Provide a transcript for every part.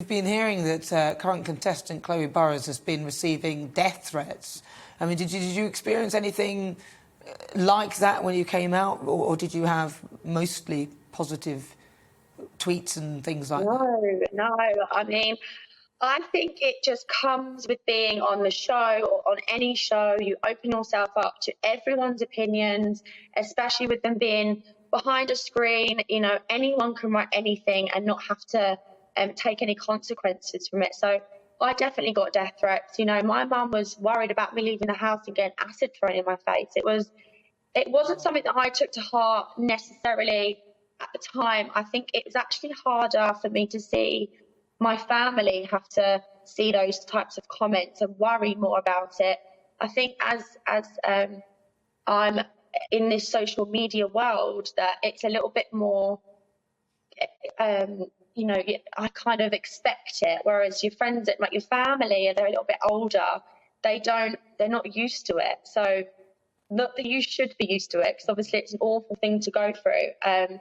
We've been hearing that current contestant Chloe Burrows has been receiving death threats. I mean, did you experience anything like that when you came out, or did you have mostly positive tweets and things like that? No. I mean, I think it just comes with being on the show or on any show. You open yourself up to everyone's opinions, especially with them being behind a screen. You know, anyone can write anything and not have to take any consequences from it. So I definitely got death threats. You know, my mum was worried about me leaving the house and getting acid thrown in my face. It wasn't something that I took to heart necessarily at the time. I think it was actually harder for me to see my family have to see those types of comments and worry more about it. I think as I'm in this social media world, that it's a little bit more, you know, I kind of expect it. Whereas your friends, like your family, they're a little bit older. They're not used to it. So not that you should be used to it, because obviously it's an awful thing to go through.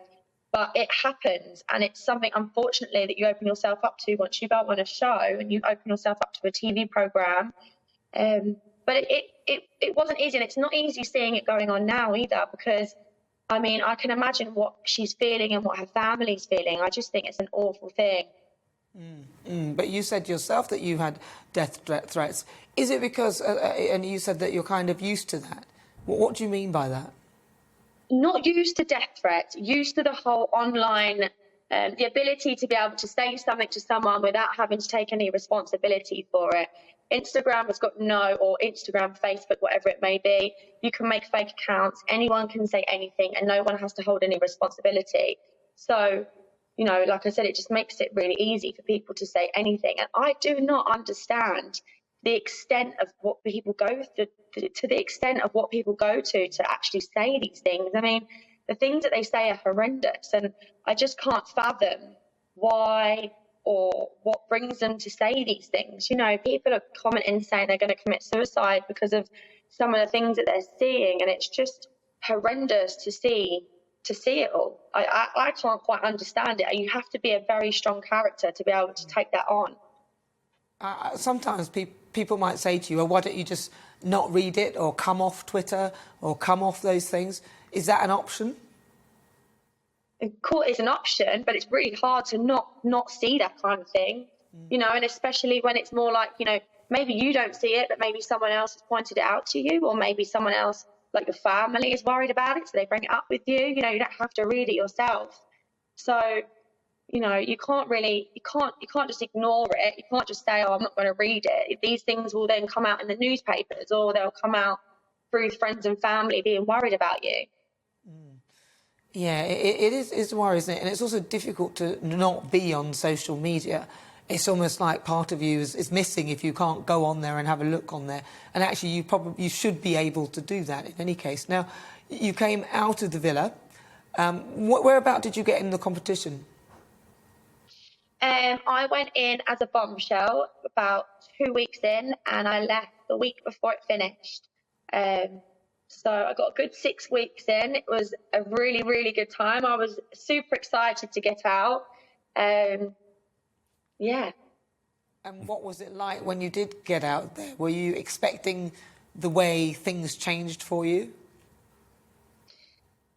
But it happens, and it's something, unfortunately, that you open yourself up to once you go on a show and you open yourself up to a TV program. But it wasn't easy, and it's not easy seeing it going on now either, because I mean, I can imagine what she's feeling and what her family's feeling. I just think it's an awful thing. But you said yourself that you had death threats. Is it because, and you said that you're kind of used to that. What do you mean by that? Not used to death threats, used to the whole online, the ability to be able to say something to someone without having to take any responsibility for it. Instagram has got or Instagram, Facebook, whatever it may be, you can make fake accounts, anyone can say anything and no one has to hold any responsibility. So, you know, like I said, it just makes it really easy for people to say anything. And I do not understand the extent of what people go through, to the extent of what people go to actually say these things. I mean, the things that they say are horrendous, and I just can't fathom why or what brings them to say these things. You know, people are commenting saying they're going to commit suicide because of some of the things that they're seeing, and it's just horrendous to see it all. I can't quite understand it. You have to be a very strong character to be able to take that on. Sometimes people might say to you, well, why don't you just not read it or come off Twitter or come off those things? Is that an option? Of course, it's an option, but it's really hard to not see that kind of thing, you know, and especially when it's more like, you know, maybe you don't see it, but maybe someone else has pointed it out to you, or maybe someone else, like your family, is worried about it, so they bring it up with you. You know, you don't have to read it yourself. So, you know, you can't just ignore it. You can't just say, oh, I'm not going to read it. These things will then come out in the newspapers, or they'll come out through friends and family being worried about you. Yeah, it's worrying, isn't it? And it's also difficult to not be on social media. It's almost like part of you is missing if you can't go on there and have a look on there. And actually, you should be able to do that in any case. Now, you came out of the villa. Whereabout did you get in the competition? I went in as a bombshell about 2 weeks in, and I left the week before it finished. So I got a good 6 weeks in. It was a really, really good time. I was super excited to get out. Yeah. And what was it like when you did get out there? Were you expecting the way things changed for you?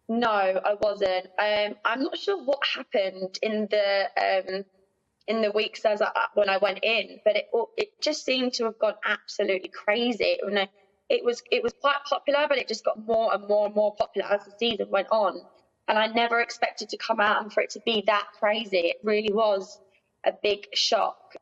No, I wasn't. I'm not sure what happened in the weeks when I went in, but it just seemed to have gone absolutely crazy. You know, it was quite popular, but it just got more and more and more popular as the season went on. And I never expected to come out and for it to be that crazy. It really was a big shock,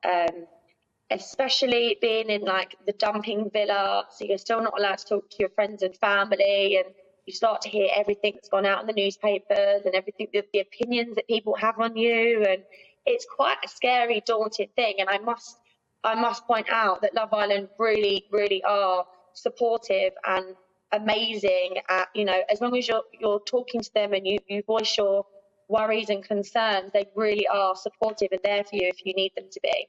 especially being in like the dumping villa. So you're still not allowed to talk to your friends and family, and you start to hear everything that's gone out in the newspapers and everything, the opinions that people have on you. And it's quite a scary, daunting thing. And I must point out that Love Island really, really are supportive and amazing at, you know, as long as you're talking to them and you voice your worries and concerns, they really are supportive and there for you if you need them to be.